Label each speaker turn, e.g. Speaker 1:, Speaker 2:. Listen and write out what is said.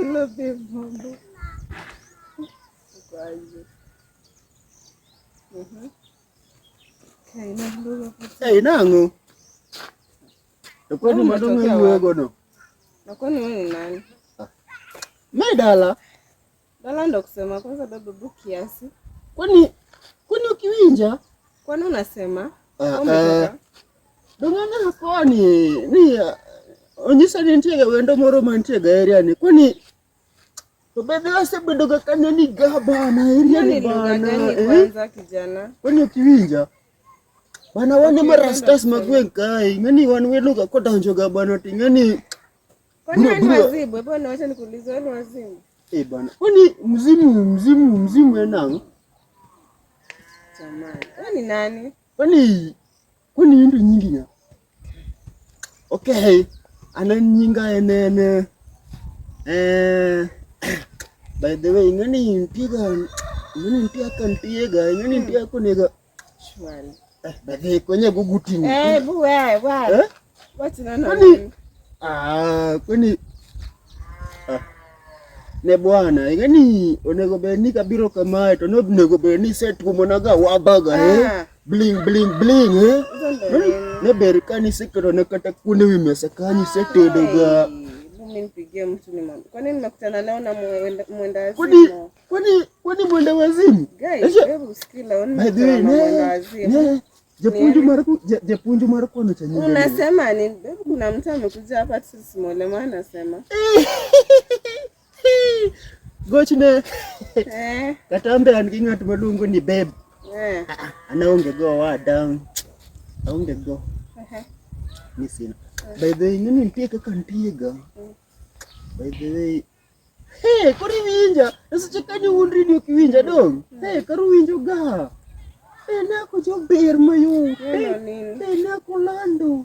Speaker 1: Kilo bebo. Kwaje.
Speaker 2: Hey, nangu. Kwani madongo yuego no?
Speaker 1: Na kwani wewe ni nani?
Speaker 2: Medala.
Speaker 1: Dala ndo kusema kwanza babu kiasi.
Speaker 2: Kwani ukiwinja?
Speaker 1: Kwani unasema?
Speaker 2: Dongana kwani ni onyisa ni ntiega wendo moro mantiega area ni. Kwani Bebe sebedoga kana ni gabana area ni bana.
Speaker 1: Kwanza kijana.
Speaker 2: Kwani ukiwinja? Bana wane marastas magwenkai. Ngani wanweluga kwa donjoga bana tingani.
Speaker 1: Kwani wewe ni wazimu? Hebu niache nikuulize, wewe ni wazimu?
Speaker 2: Bana. Kwani mzimu enang?
Speaker 1: Jamani. Wewe ni nani?
Speaker 2: Kwani ndio nyingi ya? Okay. Ana nyinga enene. By the way, ngani mpia kantiega, ngani mpia konega.
Speaker 1: Shwari.
Speaker 2: By the way, kwenye gugutini.
Speaker 1: Buwe. What's none?
Speaker 2: Kwani ne bwana, ngani onego beni kabiro kamae to no nego beni set kumonaga wabaga bling ne berikani sekero ne kata kune wimesakani setedoga.
Speaker 1: Nipigie mtu ni mama. Kwani nimekutana leo na mwenda wazimu?
Speaker 2: Kwani mwenda wazimu?
Speaker 1: Guys, hebu usikila mwenda wazimu.
Speaker 2: Jepunju marako na chanyi.
Speaker 1: Unasema ni baby, kuna mtu amekuja hapa sisi mwelema anasema.
Speaker 2: Gochne. Katambe anginga tumalungu ni babe. Anaonge go wa down. Aonge go. Nisina. By the way, ngani mpika kantiega. By the way, kuri winja, nasichakani undri ni ukiwinja dong. Karu winjo ga. Nako jo ber mayo. Nako lando.